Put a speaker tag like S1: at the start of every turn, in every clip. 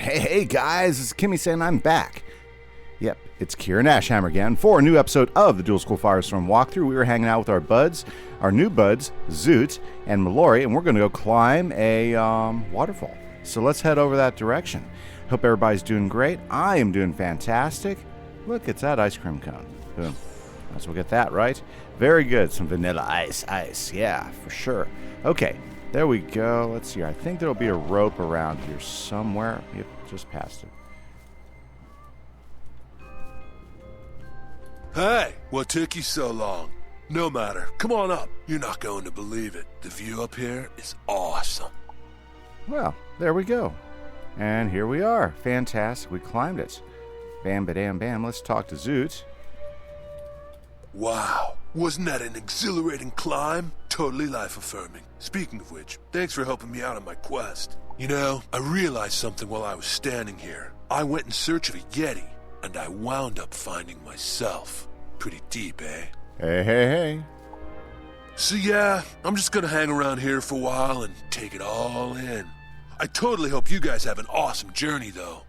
S1: Hey guys, it's Kimise and I'm back. Yep, it's Kieran Ashhammer again for a new episode of the Dual School Firestorm walkthrough. We were hanging out with our new buds, Zeus and Mallory, and we're going to go climb a waterfall. So let's head over that direction. Hope everybody's doing great. I am doing fantastic. Look, it's that ice cream cone. Boom. Might as well get that, right? Very good. Some vanilla ice. Yeah, for sure. Okay, there we go. Let's see. I think there'll be a rope around here somewhere. Yep, just past it.
S2: Hey, what took you so long? No matter. Come on up. You're not going to believe it. The view up here is awesome.
S1: Well, there we go. And here we are. Fantastic. We climbed it. Bam, ba-dam, bam. Let's talk to Zeus.
S2: Wow. Wasn't that an exhilarating climb? Totally life-affirming. Speaking of which, thanks for helping me out on my quest. You know, I realized something while I was standing here. I went in search of a Yeti, and I wound up finding myself. Pretty deep, eh?
S1: Hey.
S2: So yeah, I'm just gonna hang around here for a while and take it all in. I totally hope you guys have an awesome journey, though.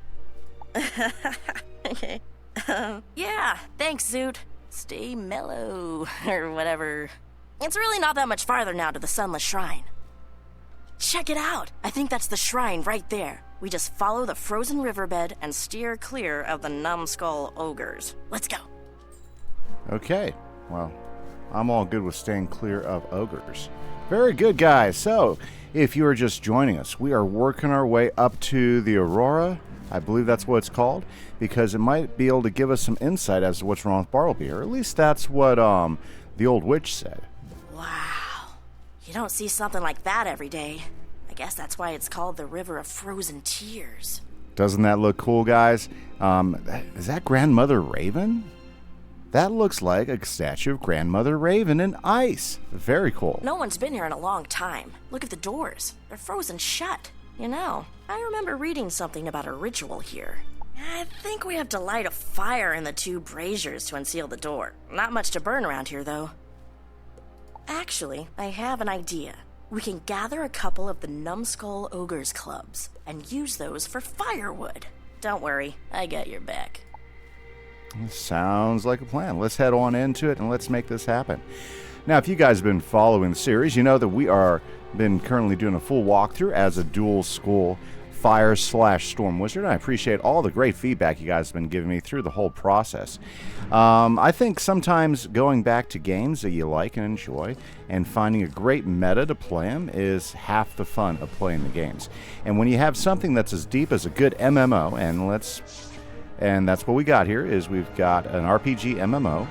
S3: Yeah, thanks, Zoot. Stay mellow, or whatever. It's really not that much farther now to the Sunless Shrine. Check it out! I think that's the shrine right there. We just follow the frozen riverbed and steer clear of the numbskull ogres. Let's go.
S1: Okay, well, I'm all good with staying clear of ogres. Very good, guys. So, if you are just joining us, we are working our way up to the Aurora. I believe that's what it's called, because it might be able to give us some insight as to what's wrong with Bartleby, or at least that's what the old witch said.
S3: Wow. You don't see something like that every day. I guess that's why it's called the River of Frozen Tears.
S1: Doesn't that look cool, guys? Is that Grandmother Raven? That looks like a statue of Grandmother Raven in ice. Very cool.
S3: No one's been here in a long time. Look at the doors. They're frozen shut. You know, I remember reading something about a ritual here. I think we have to light a fire in the two braziers to unseal the door. Not much to burn around here, though. Actually, I have an idea. We can gather a couple of the Numbskull Ogres clubs and use those for firewood. Don't worry, I got your back.
S1: Sounds like a plan. Let's head on into it and let's make this happen. Now, if you guys have been following the series, you know that we are been currently doing a full walkthrough as a dual school fire/storm wizard. I appreciate all the great feedback you guys have been giving me through the whole process. I think sometimes going back to games that you like and enjoy and finding a great meta to play them is half the fun of playing the games. And when you have something that's as deep as a good MMO, and that's what we got here, is we've got an RPG MMO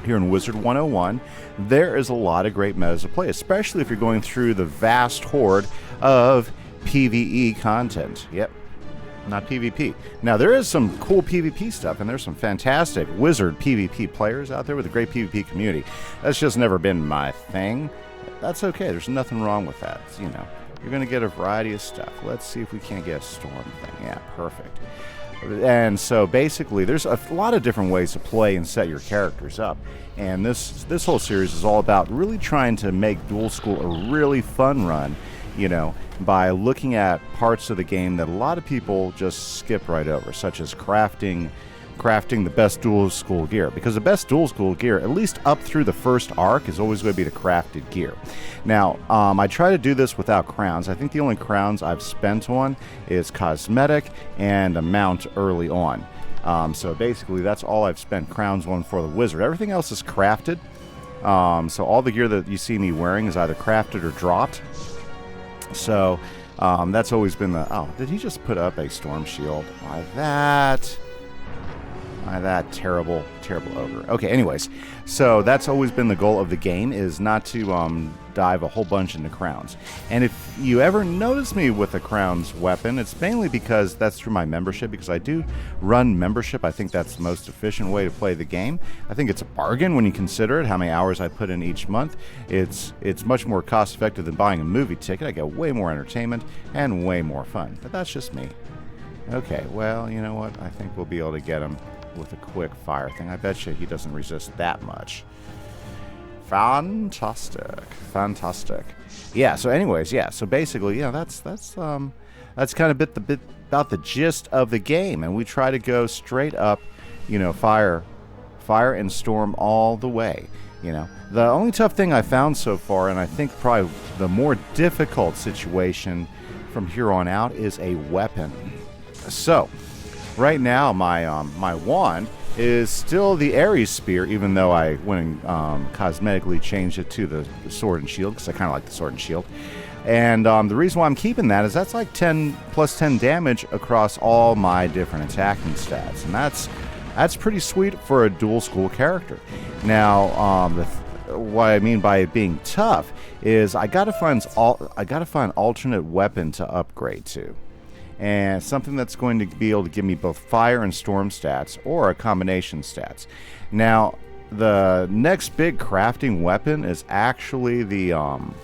S1: here in Wizard101. There is a lot of great metas to play, especially if you're going through the vast horde of PvE content. Yep, not PvP. Now, there is some cool PvP stuff, and there's some fantastic Wizard PvP players out there with a great PvP community. That's just never been my thing. That's okay. There's nothing wrong with that. You know, you're going to get a variety of stuff. Let's see if we can't get a storm thing. Yeah, perfect. And so basically there's a lot of different ways to play and set your characters up, and this whole series is all about really trying to make Dual School a really fun run, you know, by looking at parts of the game that a lot of people just skip right over, such as crafting the best Dual School gear, because the best Dual School gear, at least up through the first arc, is always going to be the crafted gear. Now, I try to do this without crowns. I think the only crowns I've spent on is cosmetic and a mount early on. So basically, that's all I've spent crowns on for the wizard. Everything else is crafted. So all the gear that you see me wearing is either crafted or dropped. So that's always been the... Oh, did he just put up a storm shield? Why that terrible ogre. Okay, anyways, so that's always been the goal of the game, is not to dive a whole bunch into crowns. And if you ever notice me with a crowns weapon, it's mainly because that's through my membership, because I do run membership. I think that's the most efficient way to play the game. I think it's a bargain when you consider it, how many hours I put in each month. It's much more cost effective than buying a movie ticket. I get way more entertainment and way more fun, but that's just me. Okay, well, you know what? I think we'll be able to get him with a quick fire thing. I bet you he doesn't resist that much. Fantastic. Yeah, so anyways, yeah, so basically, yeah, that's kind of the gist of the game, and we try to go straight up, fire and storm all the way. The only tough thing I found so far, and I think probably the more difficult situation from here on out, is a weapon. So, right now my wand is still the Ares spear, even though I went and cosmetically changed it to the sword and shield, because I kind of like the sword and shield. And the reason why I'm keeping that is that's like 10 plus 10 damage across all my different attacking stats, and that's pretty sweet for a dual school character. Now, what I mean by it being tough is I gotta find alternate weapon to upgrade to. And something that's going to be able to give me both fire and storm stats, or a combination stats. Now, the next big crafting weapon is actually the Arcanum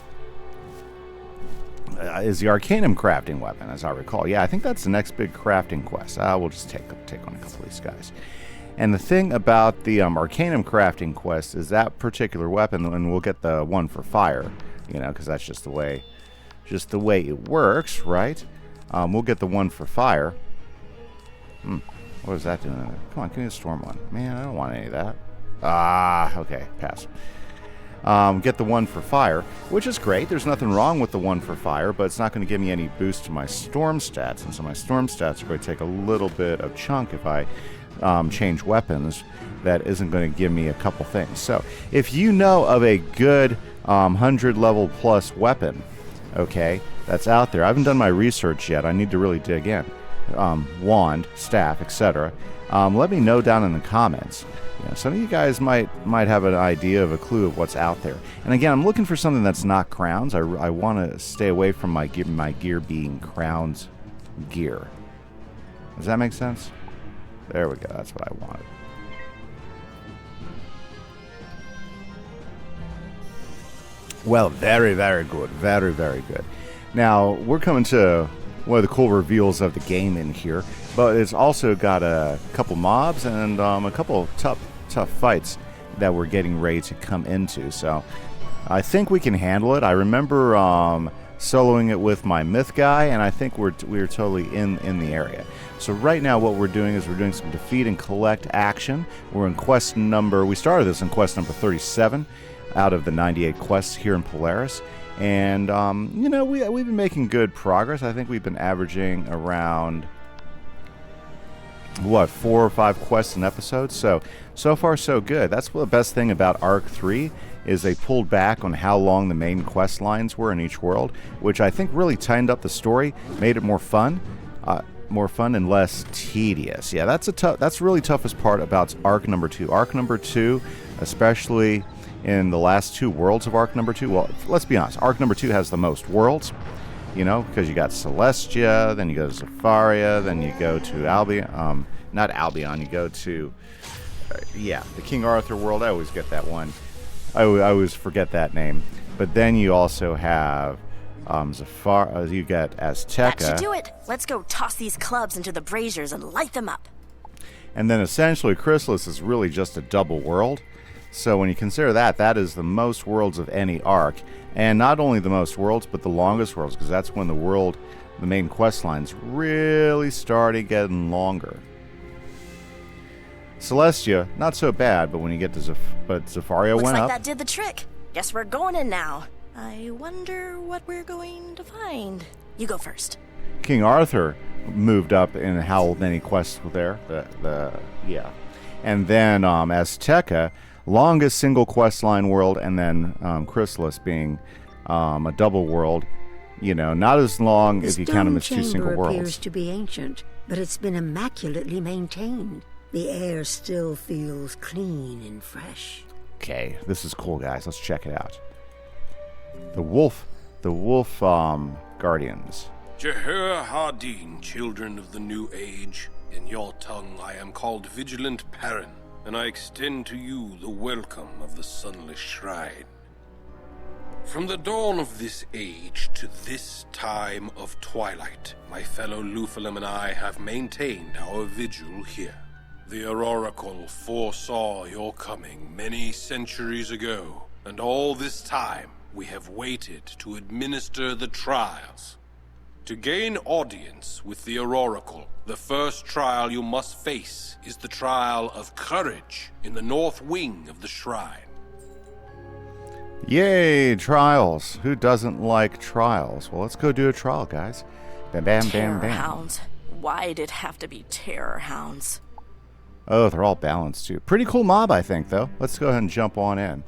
S1: crafting weapon, as I recall. Yeah, I think that's the next big crafting quest. We'll just take on a couple of these guys. And the thing about the Arcanum crafting quest is that particular weapon, and we'll get the one for fire, because that's just the way it works, right? We'll get the one for fire. What is that doing? Come on, give me the storm one. Man, I don't want any of that. Okay, pass. Get the one for fire, which is great. There's nothing wrong with the one for fire, but it's not going to give me any boost to my storm stats. And so my storm stats are going to take a little bit of chunk if I change weapons. That isn't going to give me a couple things. So if you know of a good 100 level plus weapon, okay, that's out there. I haven't done my research yet. I need to really dig in. Wand, staff, etc. Let me know down in the comments. Some of you guys might have an idea of a clue of what's out there. And again, I'm looking for something that's not crowns. I want to stay away from my gear being crowns gear. Does that make sense? There we go. That's what I wanted. Well, very, very good. Very, very good. Now, we're coming to one of the cool reveals of the game in here, but it's also got a couple mobs and a couple tough fights that we're getting ready to come into. So I think we can handle it. I remember soloing it with my myth guy, and I think we're totally in the area. So right now what we're doing is we're doing some defeat and collect action. We're in we started this in quest number 37 out of the 98 quests here in Polaris. And, we've been making good progress. I think we've been averaging around, 4 or 5 quests an episode. So far, so good. That's the best thing about Arc 3 is they pulled back on how long the main quest lines were in each world, which I think really tightened up the story, made it more fun and less tedious. Yeah, that's really toughest part about Arc number 2. Arc number 2, especially in the last 2 worlds of Arc number 2. Well, let's be honest. Arc number 2 has the most worlds, because you got Celestia, then you go to Zafaria, then you go to Albion. Not Albion. You go to, the King Arthur world. I always get that one. I always forget that name. But then you also have Zafaria. You got Azteca.
S3: That should do it. Let's go toss these clubs into the braziers and light them up.
S1: And then essentially, Chrysalis is really just a double world. So when you consider that is the most worlds of any arc. And not only the most worlds, but the longest worlds, because that's when the main quest lines really started getting longer. Celestia, not so bad, but when you get to Zafaria
S3: Looks
S1: went
S3: like
S1: up.
S3: That did the trick. Guess we're going in now. I wonder what we're going to find. You go first.
S1: King Arthur moved up in how many quests were there? And then Azteca, longest single quest line world, and then Chrysalis being a double world. Not as long if you count them as 2 single worlds.
S4: The stone chamber appears to be ancient, but it's been immaculately maintained. The air still feels clean and fresh.
S1: Okay, this is cool, guys. Let's check it out. The wolf guardians.
S2: Jeher Hardin, children of the new age. In your tongue I am called Vigilant Perrin, and I extend to you the welcome of the Sunless Shrine. From the dawn of this age to this time of twilight, my fellow Luphalim and I have maintained our vigil here. The Auroracle foresaw your coming many centuries ago, and all this time we have waited to administer the trials.
S5: To gain audience with the Auroracle, the first trial you must face is the trial of courage in the north wing of the shrine.
S1: Yay, trials. Who doesn't like trials? Well, let's go do a trial, guys. Bam, bam, bam,
S3: Terror
S1: bam.
S3: hounds. Why'd it have to be terror hounds?
S1: Oh, they're all balanced, too. Pretty cool mob, I think, though. Let's go ahead and jump on in.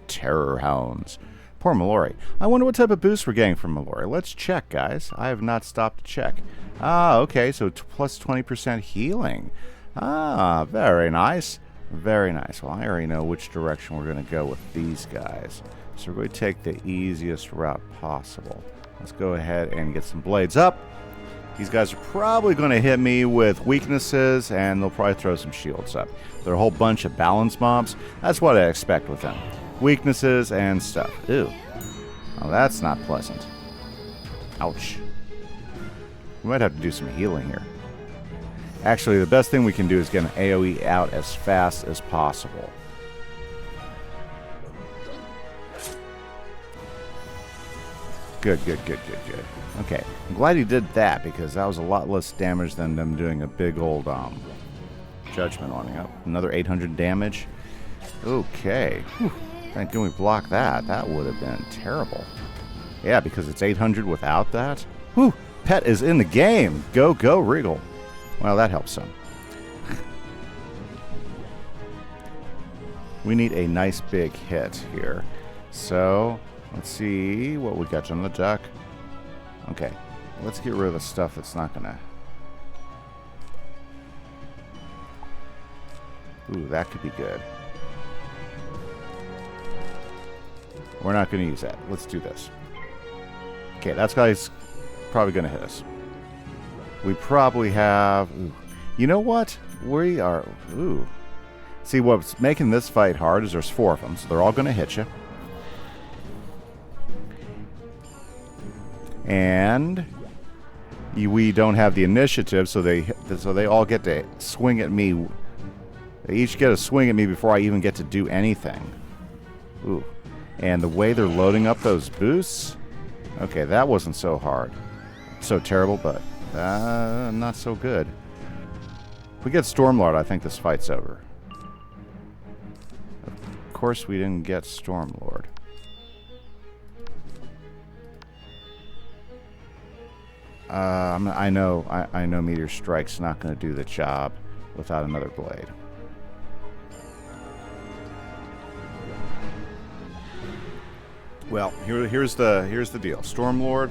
S1: Terror hounds. Poor Mallory. I wonder what type of boost we're getting from Mallory. Let's check, guys. I have not stopped to check. Ah, okay, so plus 20% healing. Ah, very nice. Very nice. Well, I already know which direction we're going to go with these guys. So we're going to take the easiest route possible. Let's go ahead and get some blades up. These guys are probably going to hit me with weaknesses, and they'll probably throw some shields up. They're a whole bunch of balance mobs. That's what I expect with them. Weaknesses and stuff. Ew. Oh, that's not pleasant. Ouch. We might have to do some healing here. Actually, the best thing we can do is get an AoE out as fast as possible. Good, good, good, good, good. Okay, I'm glad he did that because that was a lot less damage than them doing a big old judgment on him. Another 800 damage. Okay. Whew. Thank God we blocked that. That would have been terrible. Yeah, because it's 800 without that. Whew. Pet is in the game. Go, go, Regal. Well, that helps some. We need a nice big hit here. So, let's see what we got on the deck. Okay, let's get rid of the stuff that's not gonna... Ooh, that could be good. We're not gonna use that. Let's do this. Okay, that guy's probably gonna hit us. We probably have... Ooh. You know what? We are... Ooh. See, what's making this fight hard is there's 4 of them, so they're all gonna hit you. And we don't have the initiative, so they all get to swing at me. They each get a swing at me before I even get to do anything. Ooh. And the way they're loading up those boosts... Okay, that wasn't so hard. So terrible, but not so good. If we get Stormlord, I think this fight's over. Of course we didn't get Stormlord. I know Meteor Strike's not going to do the job without another blade. Well, here's the deal. Stormlord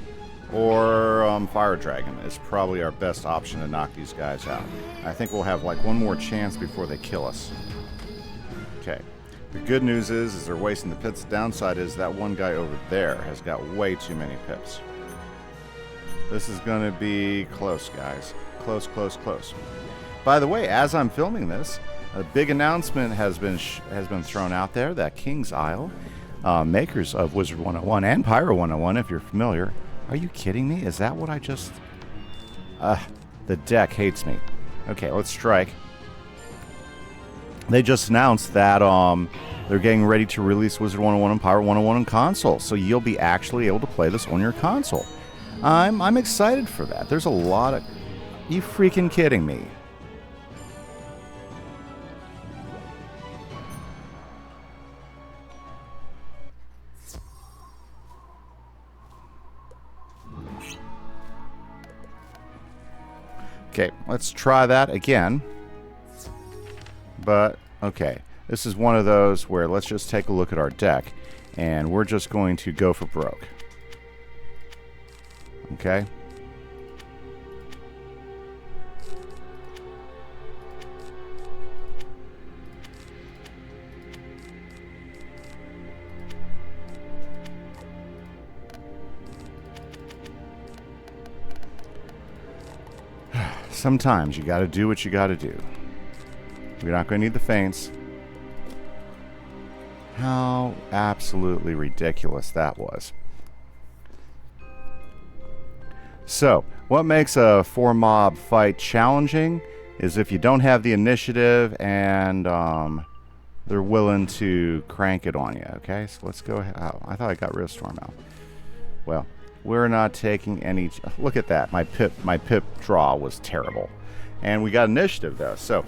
S1: or Fire Dragon is probably our best option to knock these guys out. I think we'll have like one more chance before they kill us. Okay. The good news is they're wasting the pips. The downside is that one guy over there has got way too many pips. This is going to be close, guys. Close, close, close. By the way, as I'm filming this, a big announcement has been thrown out there that King's Isle, makers of Wizard101 and Pyro101, if you're familiar. Are you kidding me? Is that what I just... the deck hates me. Okay, let's strike. They just announced that they're getting ready to release Wizard101 and Pyro101 on console, so you'll be actually able to play this on your console. I'm excited for that. There's a lot of... You freaking kidding me? Okay, let's try that again. But, okay. This is one of those where let's just take a look at our deck, and we're just going to go for broke. Okay? Sometimes you gotta do what you gotta do. We're not gonna need the feints. How absolutely ridiculous that was. So, what makes a 4-mob fight challenging is if you don't have the initiative and they're willing to crank it on you, okay? So let's go ahead. Oh, I thought I got rid of Storm out. Well, We're not taking any... Look at that. My pip draw was terrible. And we got initiative, though. So,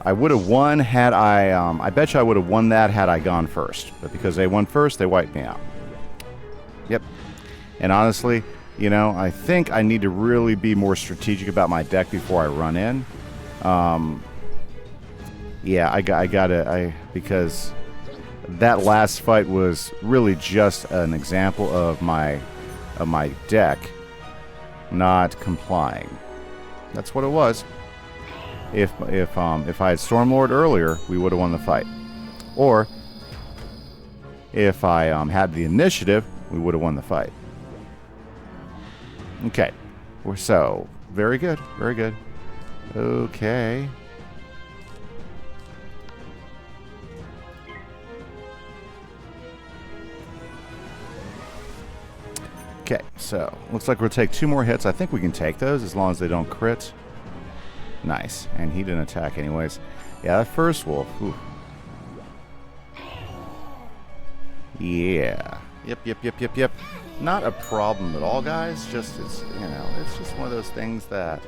S1: I would have won had I bet you I would have won that had I gone first. But because they won first, they wiped me out. Yep. And honestly, you know, I think I need to really be more strategic about my deck before I run in. Yeah, because that last fight was really just an example of my deck not complying. That's what it was. If I had Stormlord earlier, we would have won the fight. Or if I had the initiative, we would have won the fight. Okay. So, very good. Very good. Okay. Okay, so looks like we'll take 2 more hits. I think we can take those as long as they don't crit. Nice. And he didn't attack anyways. Yeah, that first wolf. Whew. Yeah. Yep. Not a problem at all, guys. Just, it's just one of those things that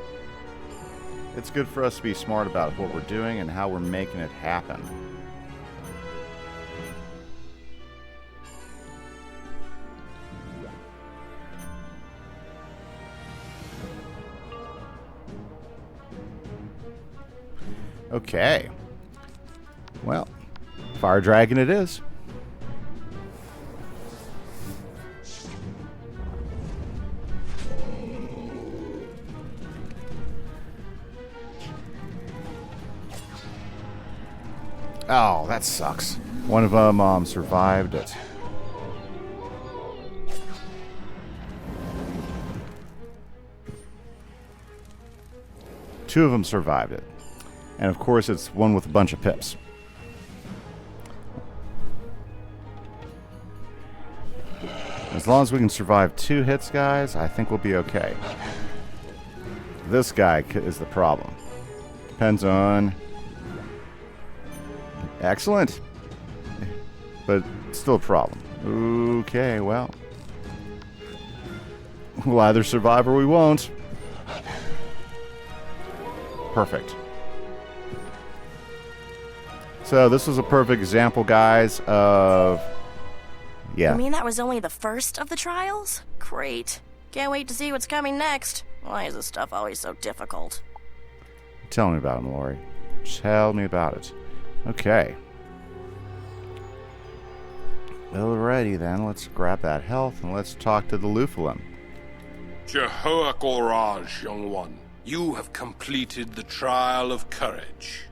S1: it's good for us to be smart about what we're doing and how we're making it happen. Okay. Well, Fire Dragon it is. Oh, that sucks. One of them survived it. Two of them survived it. And of course, it's one with a bunch of pips. As long as we can survive 2 hits, guys, I think we'll be okay. This guy is the problem. Depends on... Excellent. But still a problem. Okay, well. We'll either survive or we won't. Perfect. So this was a perfect example, guys, of... Yeah.
S3: You mean that was only the first of the trials? Great. Can't wait to see what's coming next. Why is this stuff always so difficult?
S1: Tell me about it, Mallory. Tell me about it. Okay. Alrighty then, let's grab that health and let's talk to the Luphalim.
S5: Jehoiakoraj, young one. You have completed the trial of courage.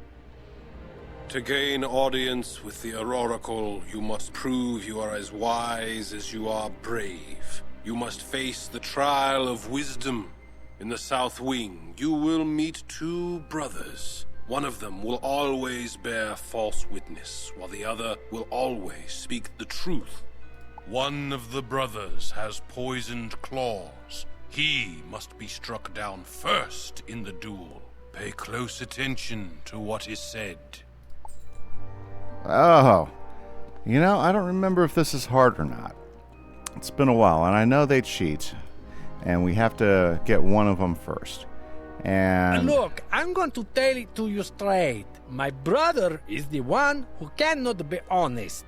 S5: To gain audience with the Auroracle, you must prove you are as wise as you are brave. You must face the trial of wisdom. In the South Wing, you will meet 2 brothers. One of them will always bear false witness, while the other will always speak the truth. One of the brothers has poisoned claws. He must be struck down first in the duel. Pay close attention to what is said.
S1: Oh. You know, I don't remember if this is hard or not. It's been a while, and I know they cheat. And we have to get one of them first. And
S6: look, I'm going to tell it to you straight. My brother is the one who cannot be honest.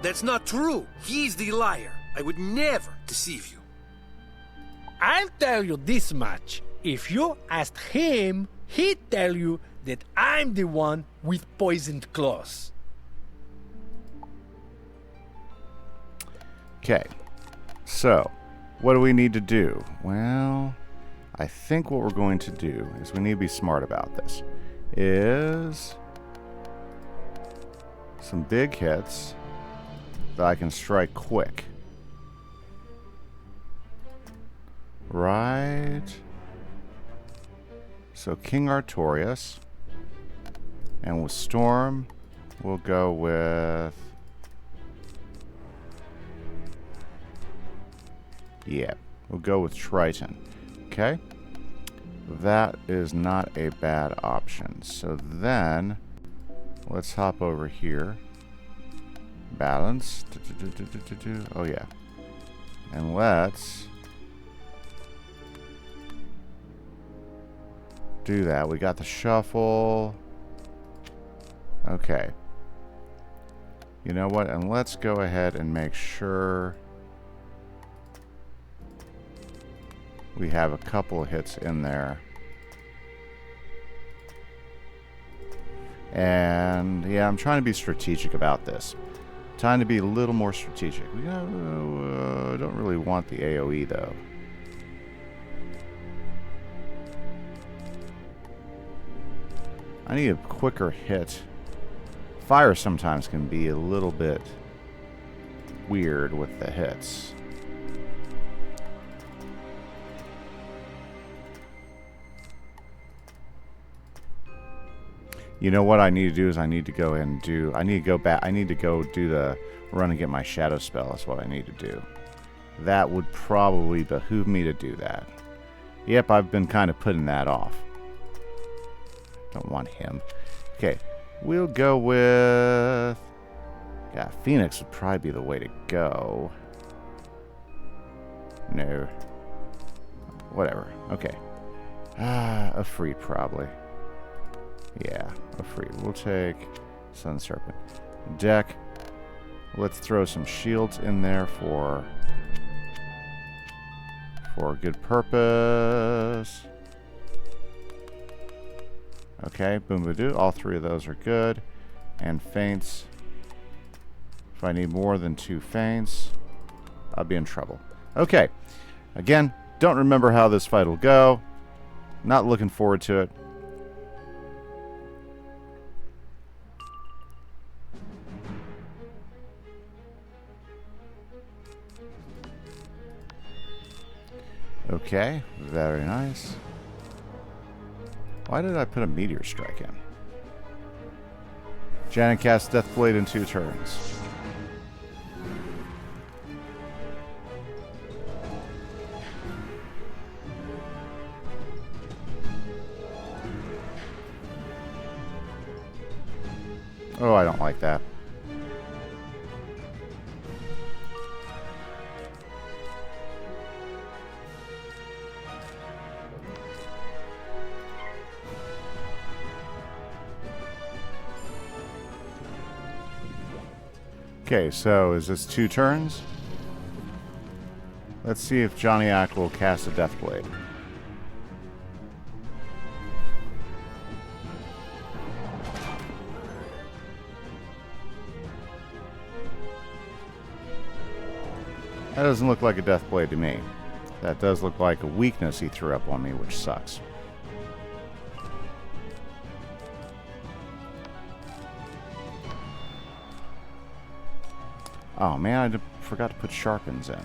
S7: That's not true. He's the liar. I would never deceive you.
S6: I'll tell you this much. If you asked him, he'd tell you that I'm the one with poisoned claws.
S1: Okay. So, what do we need to do? Well, I think what we're going to do is we need to be smart about this. Is some big hits that I can strike quick. Right. So King Artorias. And with Storm, we'll go with... Yeah, we'll go with Triton. Okay? That is not a bad option. So then, let's hop over here. Balance. Oh, yeah. And let's do that. We got the shuffle. Okay. You know what? And let's go ahead and make sure we have a couple of hits in there. And yeah, I'm trying to be strategic about this. Trying to be a little more strategic. We don't really want the AoE though. I need a quicker hit. Fire sometimes can be a little bit weird with the hits. You know what I need to do is I need to go and do... I need to go back. I need to go do the run and get my shadow spell. That's what I need to do. That would probably behoove me to do that. Yep, I've been kind of putting that off. Don't want him. Okay, we'll go with... Yeah, Phoenix would probably be the way to go. No. Whatever. Okay. A free probably. Yeah, a free. We'll take Sun Serpent. Deck. Let's throw some shields in there for a good purpose. Okay, boom badoo. All three of those are good. And feints. If I need more than 2 feints, I'll be in trouble. Okay. Again, don't remember how this fight will go. Not looking forward to it. Okay, very nice. Why did I put a meteor strike in? Janet casts Deathblade in 2 turns. Oh, I don't like that. Okay, so is this 2 turns? Let's see if Johnny-Ack will cast a Deathblade. That doesn't look like a Deathblade to me. That does look like a weakness he threw up on me, which sucks. Oh man, I forgot to put sharpens in.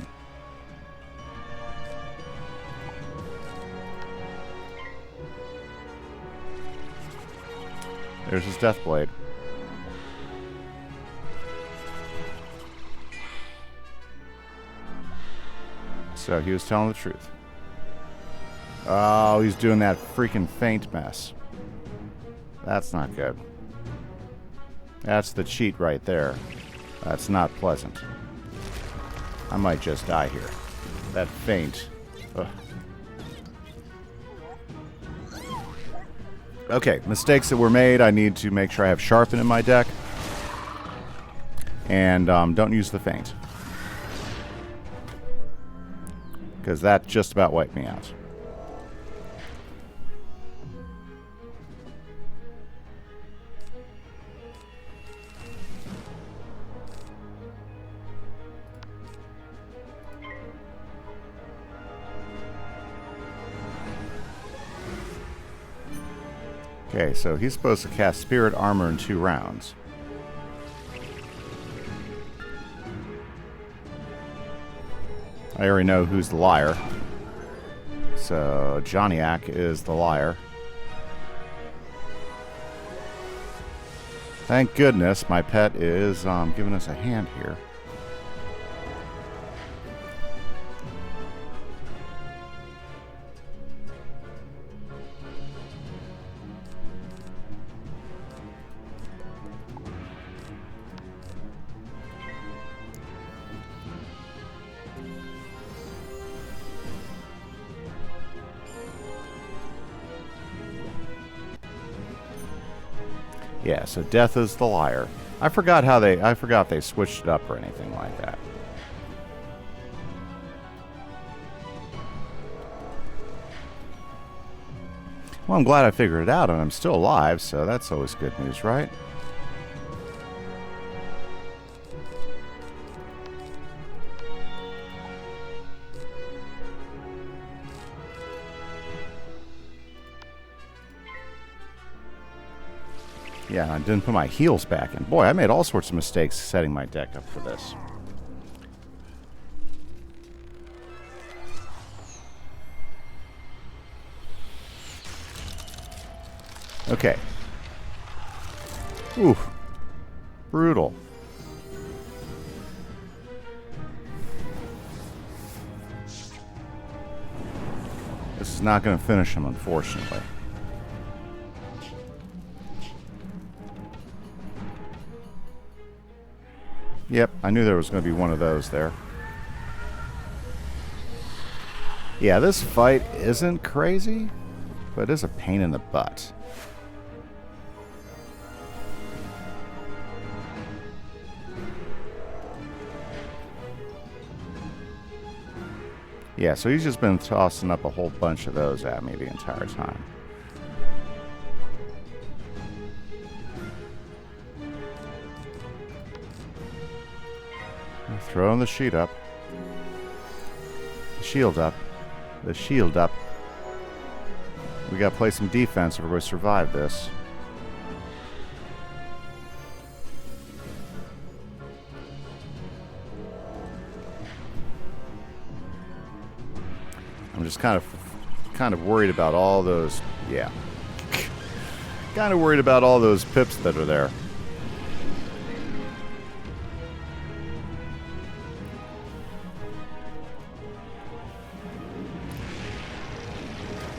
S1: There's his Deathblade. So he was telling the truth. Oh, he's doing that freaking feint mess. That's not good. That's the cheat right there. That's not pleasant. I might just die here. That feint. Ugh. Okay, mistakes that were made. I need to make sure I have Sharpen in my deck. And don't use the feint. Because that just about wiped me out. Okay, so he's supposed to cast Spirit Armor in 2 rounds. I already know who's the liar. So Johnny-Ack is the liar. Thank goodness my pet is giving us a hand here. Yeah, so death is the liar. I forgot if they switched it up or anything like that. Well, I'm glad I figured it out, and I'm still alive, so that's always good news, right? Yeah, I didn't put my heals back in. Boy, I made all sorts of mistakes setting my deck up for this. Okay. Oof. Brutal. This is not going to finish him, unfortunately. Yep, I knew there was going to be one of those there. Yeah, this fight isn't crazy, but it is a pain in the butt. Yeah, so he's just been tossing up a whole bunch of those at me the entire time. Throwing the sheet up. The shield up. The shield up. We gotta play some defense if we're going to survive this. I'm just kind of worried about all those. Yeah. Kind of worried about all those pips that are there.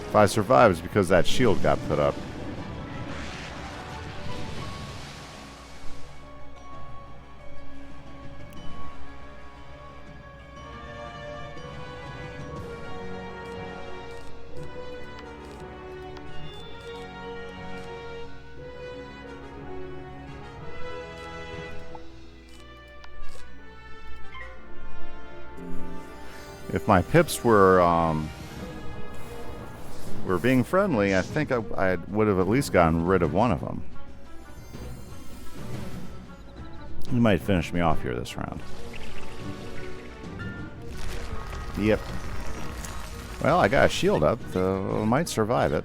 S1: If I survive, it's because that shield got put up. If my pips were being friendly, I think I would have at least gotten rid of one of them. He might finish me off here this round. Yep. Well, I got a shield up, so I might survive it.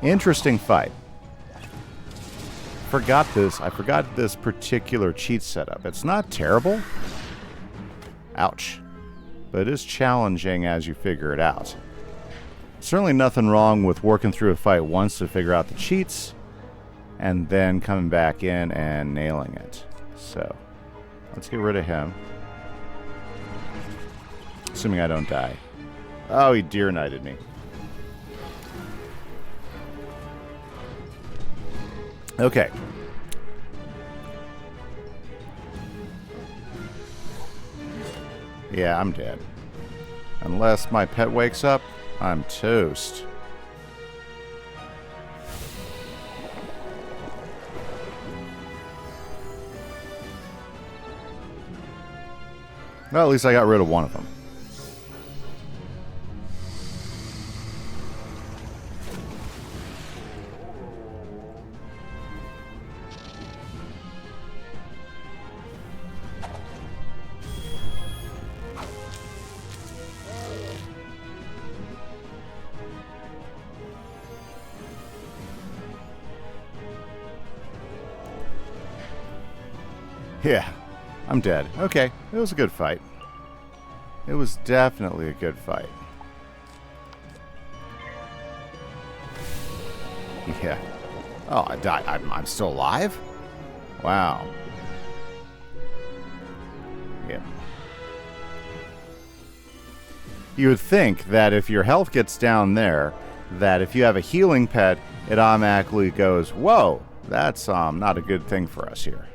S1: Interesting fight. I forgot this particular cheat setup. It's not terrible. Ouch. But it is challenging as you figure it out. Certainly nothing wrong with working through a fight once to figure out the cheats, and then coming back in and nailing it. So, let's get rid of him. Assuming I don't die. Oh, he deer knighted me. Okay. Yeah, I'm dead. Unless my pet wakes up, I'm toast. Well, at least I got rid of one of them. Yeah, I'm dead. Okay, it was a good fight. It was definitely a good fight. Yeah. Oh, I died. I'm still alive? Wow. Yeah. You would think that if your health gets down there, that if you have a healing pet, it automatically goes, whoa, that's not a good thing for us here.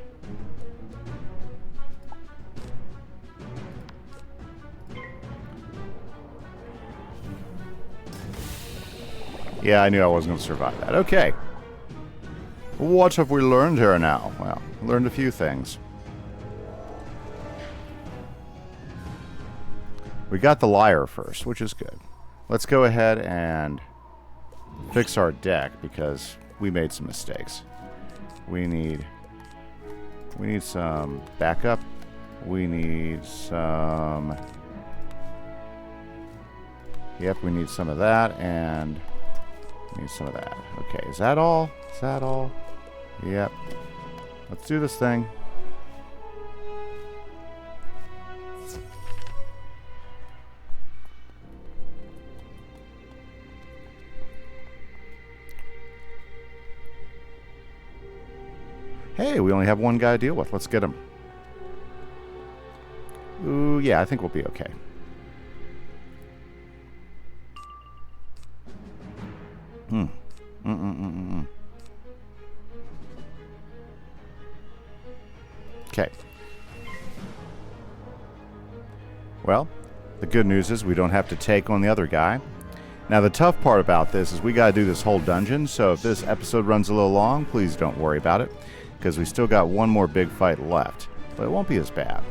S1: Yeah, I knew I wasn't going to survive that. Okay. What have we learned here now? Well, learned a few things. We got the lyre first, which is good. Let's go ahead and fix our deck because we made some mistakes. We need some backup. We need some... Yep, we need some of that, and we need some of that. Okay, is that all? Is that all? Yep. Let's do this thing. Hey, we only have one guy to deal with. Let's get him. Ooh, yeah, I think we'll be okay. Okay. Well, the good news is we don't have to take on the other guy. Now, the tough part about this is we got to do this whole dungeon, so if this episode runs a little long, please don't worry about it, because we still got one more big fight left, but it won't be as bad.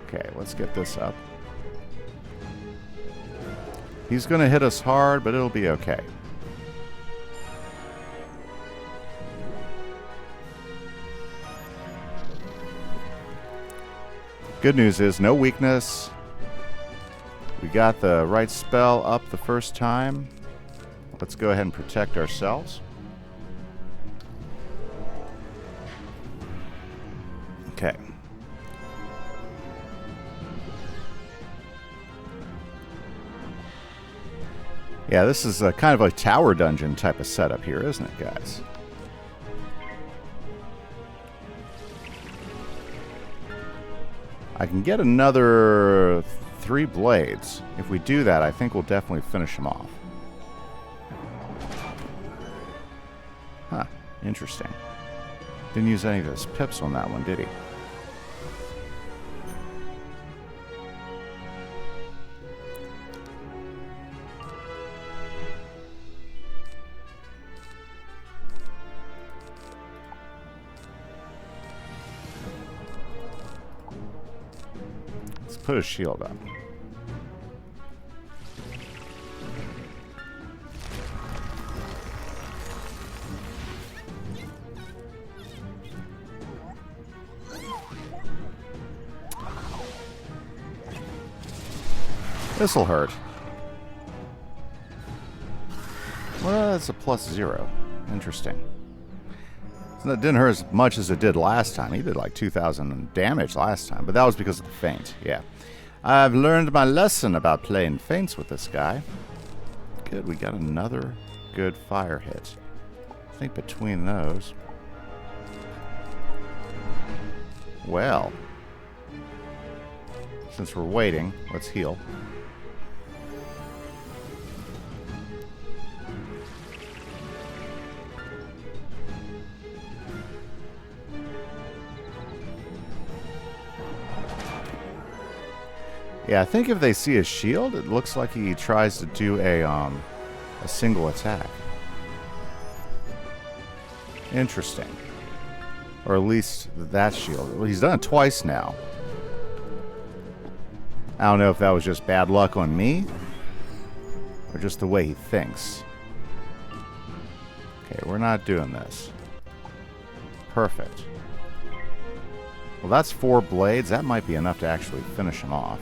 S1: Okay, let's get this up. He's going to hit us hard, but it'll be okay. Good news is no weakness. We got the right spell up the first time. Let's go ahead and protect ourselves. Okay. Yeah, this is a kind of a tower dungeon type of setup here, isn't it, guys? I can get another 3 blades. If we do that, I think we'll definitely finish him off. Huh, interesting. Didn't use any of his pips on that one, did he? Put his shield up. This'll hurt. Well, that's a +0. Interesting. So that didn't hurt as much as it did last time. He did like 2,000 damage last time, but that was because of the feint. Yeah. I've learned my lesson about playing feints with this guy. Good, we got another good fire hit. I think between those... Well... Since we're waiting, let's heal. Yeah, I think if they see a shield, it looks like he tries to do a single attack. Interesting. Or at least that shield. Well, he's done it twice now. I don't know if that was just bad luck on me, or just the way he thinks. Okay, we're not doing this. Perfect. Well, that's 4 blades. That might be enough to actually finish him off.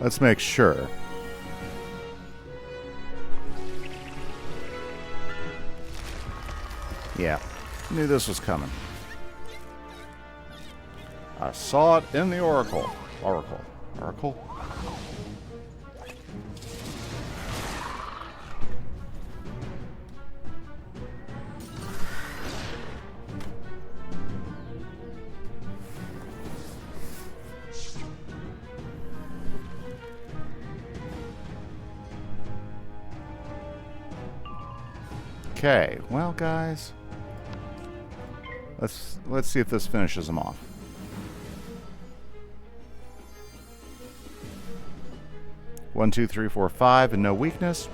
S1: Let's make sure. Yeah, knew this was coming. I saw it in the Oracle. Oracle? Okay, well, guys, let's see if this finishes them off. One, two, three, four, five, and no weakness.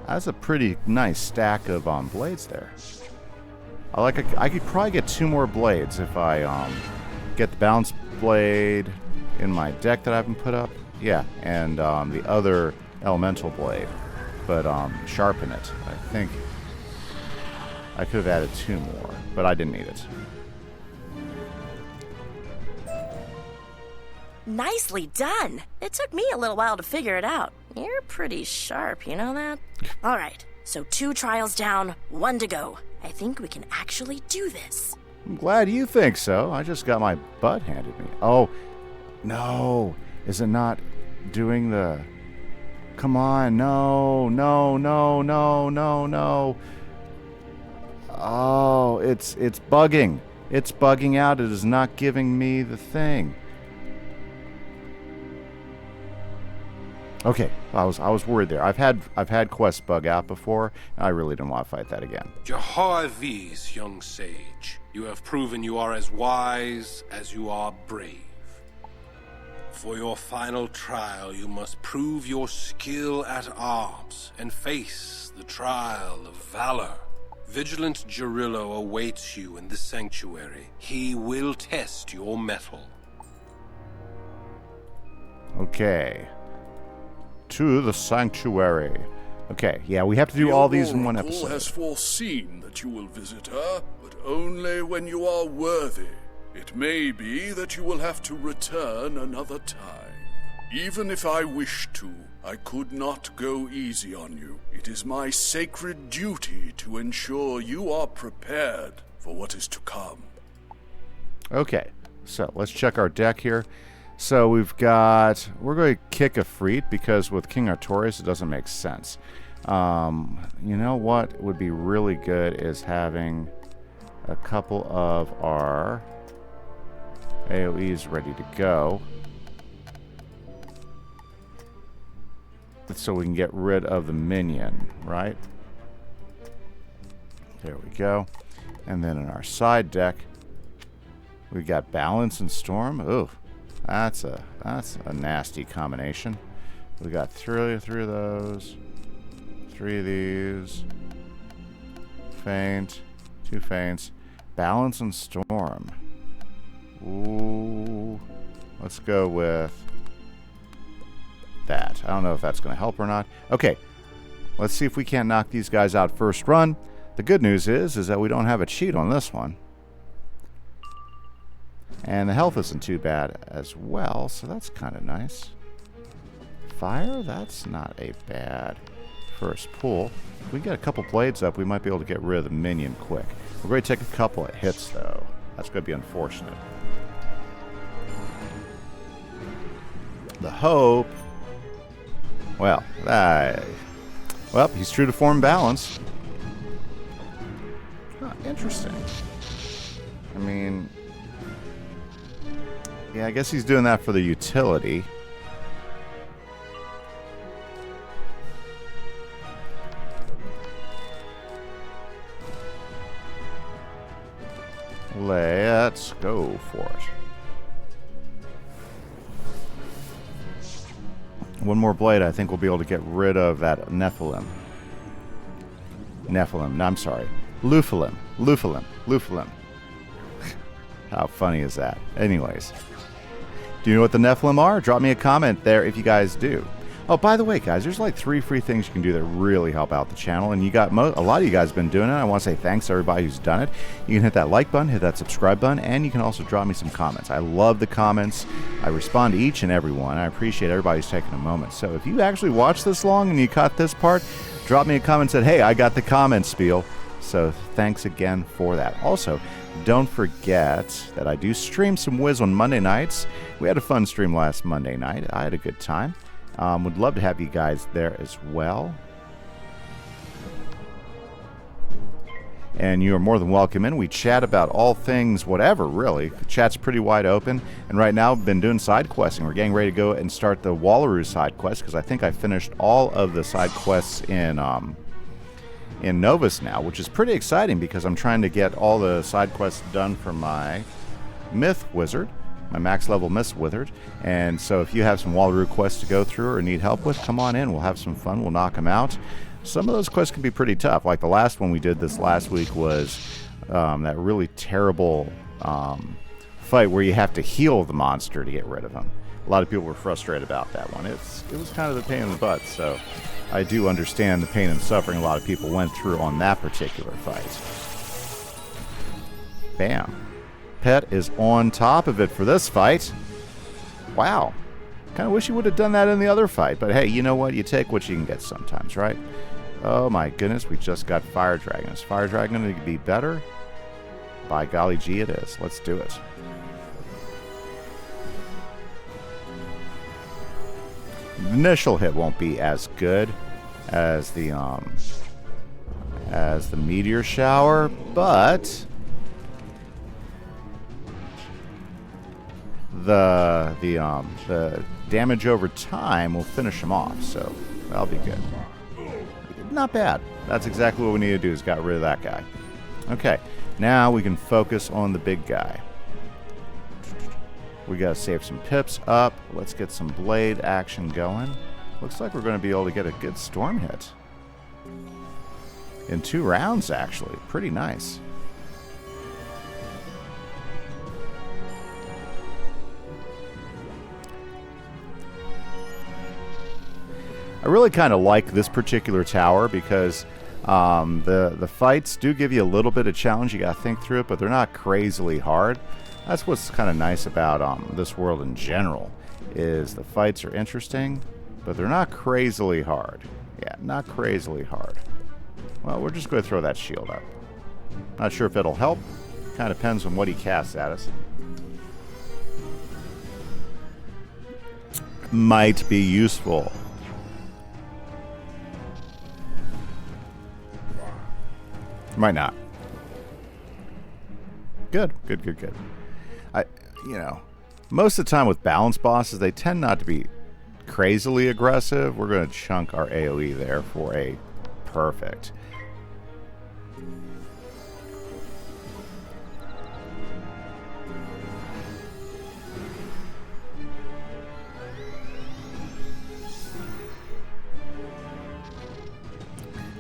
S1: That's a pretty nice stack of blades there. I could probably get 2 more blades if I get the balance blade in my deck that I haven't put up. Yeah, and the other elemental blade, but sharpen it. I think I could have added 2 more, but I didn't need it.
S3: Nicely done. It took me a little while to figure it out. You're pretty sharp, you know that? All right, so 2 trials down, 1 to go. I think we can actually do this.
S1: I'm glad you think so. I just got my butt handed me. Oh, no. Is it not doing the... Come on, no. Oh, it's bugging. It's bugging out. It is not giving me the thing. Okay, I was worried there. I've had quests bug out before, and I really don't want to fight that again.
S5: Jehovah's young sage, you have proven you are as wise as you are brave. For your final trial, you must prove your skill at arms and face the trial of valor. Vigilant Gerillo awaits you in the sanctuary. He will test your mettle.
S1: Okay. To the sanctuary. Okay, yeah, we have to do all these in one episode.
S8: The Auroracle has foreseen that you will visit her, but only when you are worthy. It may be that you will have to return another time. Even if I wished to, I could not go easy on you. It is my sacred duty to ensure you are prepared for what is to come.
S1: Okay, so let's check our deck here. So we're going to kick a Freet because with King Artorias it doesn't make sense. You know what would be really good is having a couple of our AoEs ready to go. So we can get rid of the minion, right? There we go. And then in our side deck, we got Balance and Storm. Ooh. That's a nasty combination. We got three of those, 3 of these, feint, 2 feints, Balance and Storm. Ooh, let's go with that. I don't know if that's going to help or not. Okay, let's see if we can't knock these guys out first run. The good news is that we don't have a cheat on this one. And the health isn't too bad as well, so that's kind of nice. Fire, that's not a bad first pull. If we get a couple blades up, we might be able to get rid of the minion quick. We're going to take a couple of hits, though. That's going to be unfortunate. The hope... Well, he's true to form balance. Huh, interesting. I mean... Yeah, I guess he's doing that for the utility. Let's go for it. One more blade, I think we'll be able to get rid of that Nephilim. No, I'm sorry. Luphilim. How funny is that? Anyways. Do you know what the Nephilim are? Drop me a comment there if you guys do. Oh, by the way, guys, there's like 3 free things you can do that really help out the channel, and you got a lot of you guys have been doing it. I want to say thanks to everybody who's done it. You can hit that like button, hit that subscribe button, and you can also drop me some comments. I love the comments. I respond to each and every one. I appreciate everybody who's taking a moment. So if you actually watched this long and you caught this part, drop me a comment and said, hey, I got the comment spiel. So thanks again for that. Also, don't forget that I do stream some Wiz on Monday nights. We had a fun stream last Monday night. I had a good time. Would love to have you guys there as well. And you are more than welcome in. We chat about all things, whatever, really. The chat's pretty wide open. And right now, I've been doing side questing. We're getting ready to go and start the Wallaroo side quest because I think I finished all of the side quests in in Novus now, which is pretty exciting because I'm trying to get all the side quests done for my Myth Wizard, my max level Myth Wizard. And so if you have some Waterworks quests to go through or need help with, come on in. We'll have some fun. We'll knock them out. Some of those quests can be pretty tough. Like the last one we did this last week was that really terrible fight where you have to heal the monster to get rid of him. A lot of people were frustrated about that one. It was kind of a pain in the butt, so I do understand the pain and suffering a lot of people went through on that particular fight. Bam. Pet is on top of it for this fight. Wow. Kind of wish you would have done that in the other fight, but hey, you know what? You take what you can get sometimes, right? Oh my goodness, we just got Fire Dragon. Is Fire Dragon going to be better? By golly gee, it is. Let's do it. The initial hit won't be as good as the meteor shower, but the damage over time will finish him off, so that'll be good. Not bad. That's exactly what we need to do, is got rid of that guy. Okay, now we can focus on the big guy. We gotta save some pips up. Let's get some blade action going. Looks like we're gonna be able to get a good storm hit. In 2 rounds, actually. Pretty nice. I really kind of like this particular tower because the fights do give you a little bit of challenge. You gotta think through it, but they're not crazily hard. That's what's kind of nice about this world in general, is the fights are interesting, but they're not crazily hard. Yeah, not crazily hard. Well, we're just going to throw that shield up. Not sure if it'll help. Kind of depends on what he casts at us. Might be useful. Might not. Good. Most of the time with balance bosses, they tend not to be crazily aggressive. We're going to chunk our AoE there for a perfect.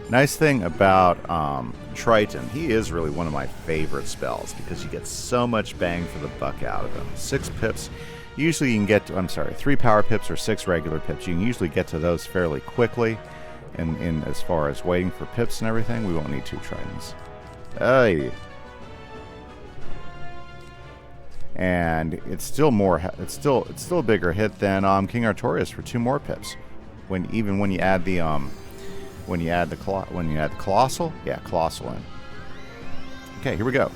S1: Nice thing about Triton, he is really one of my favorite spells because you get so much bang for the buck out of him. 6 pips. Usually you can get to, 3 power pips or 6 regular pips. You can usually get to those fairly quickly. And in as far as waiting for pips and everything, we won't need 2 Tritons. Hey. And it's still a bigger hit than King Artorias for 2 more pips. When you add the Colossal? Yeah, Colossal in. Okay, here we go.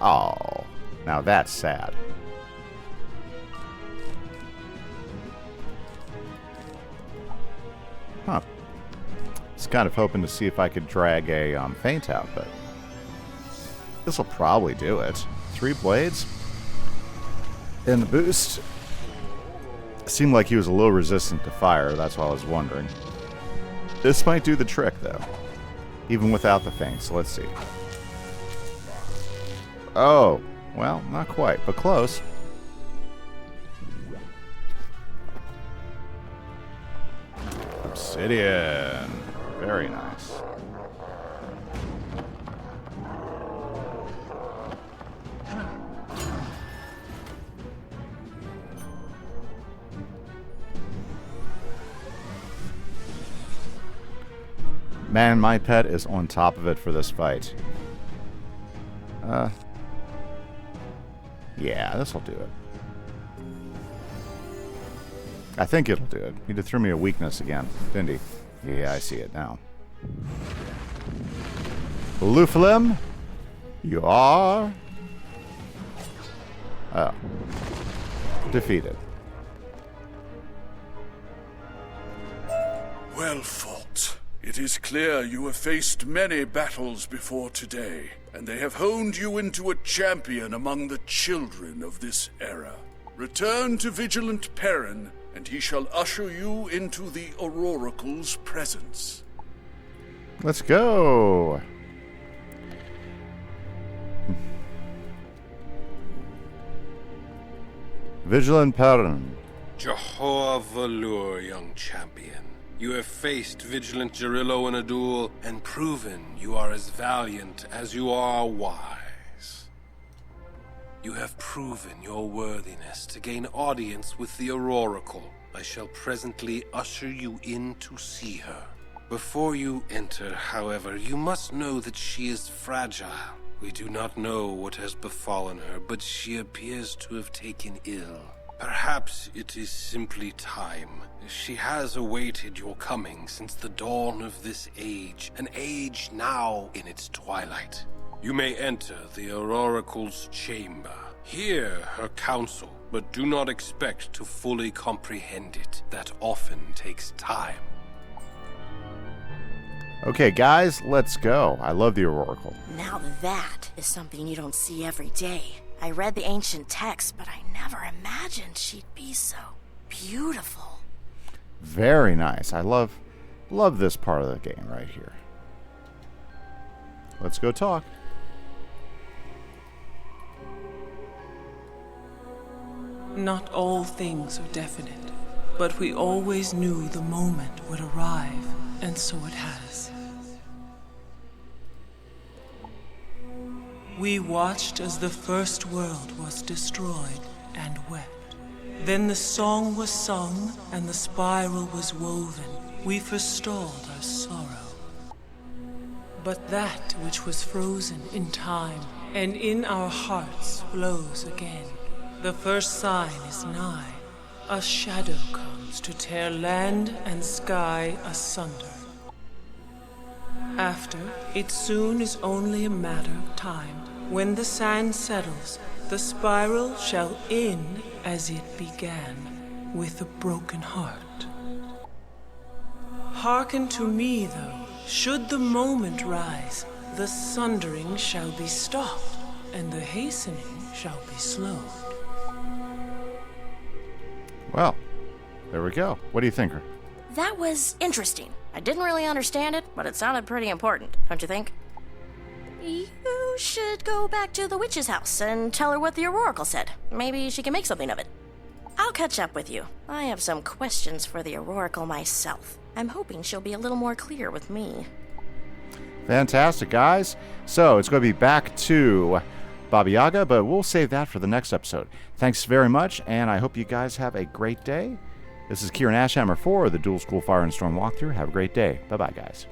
S1: Oh, now that's sad. Huh. I was kind of hoping to see if I could drag a feint out, but this will probably do it. 3 blades. And the boost. Seemed like he was a little resistant to fire, that's why I was wondering. This might do the trick, though. Even without the feint, so let's see. Oh, well, not quite, but close. Obsidian. Very nice. Man, my pet is on top of it for this fight. Yeah, this'll do it. I think it'll do it. He just threw me a weakness again, didn't he? Yeah, I see it now. Lufalim, you are... Oh. Defeated.
S8: Well fought. It is clear you have faced many battles before today, and they have honed you into a champion among the children of this era. Return to Vigilant Perrin, and he shall usher you into the Auroracle's presence.
S1: Let's go. Vigilant Perrin.
S5: Jehovah Valur, young champion. You have faced Vigilant Gerillo in a duel and proven you are as valiant as you are wise. You have proven your worthiness to gain audience with the Auroracle. I shall presently usher you in to see her. Before you enter, however, you must know that she is fragile. We do not know what has befallen her, but she appears to have taken ill. Perhaps it is simply time. She has awaited your coming since the dawn of this age, an age now in its twilight. You may enter the Auroracle's chamber. Hear her counsel, but do not expect to fully comprehend it. That often takes time.
S1: Okay, guys, let's go. I love the Auroracle.
S3: Now that is something you don't see every day. I read the ancient text, but I never imagined she'd be so beautiful.
S1: Very nice. I love this part of the game right here. Let's go talk.
S9: Not all things are definite, but we always knew the moment would arrive, and so it has. We watched as the first world was destroyed and wept. Then the song was sung and the spiral was woven. We forestalled our sorrow. But that which was frozen in time and in our hearts flows again. The first sign is nigh. A shadow comes to tear land and sky asunder. After, it soon is only a matter of time. When the sand settles, the spiral shall end as it began, with a broken heart. Hearken to me, though. Should the moment rise, the sundering shall be stopped, and the hastening shall be slowed.
S1: Well, there we go. What do you think?
S3: That was interesting. I didn't really understand it, but it sounded pretty important, don't you think? You should go back to the witch's house and tell her what the Auroracle said. Maybe she can make something of it. I'll catch up with you. I have some questions for the Auroracle myself. I'm hoping she'll be a little more clear with me.
S1: Fantastic, guys. So it's going to be back to Baba Yaga, but we'll save that for the next episode. Thanks very much, and I hope you guys have a great day. This is Kieran Ashhammer for the Dual School Fire and Storm walkthrough. Have a great day. Bye-bye, guys.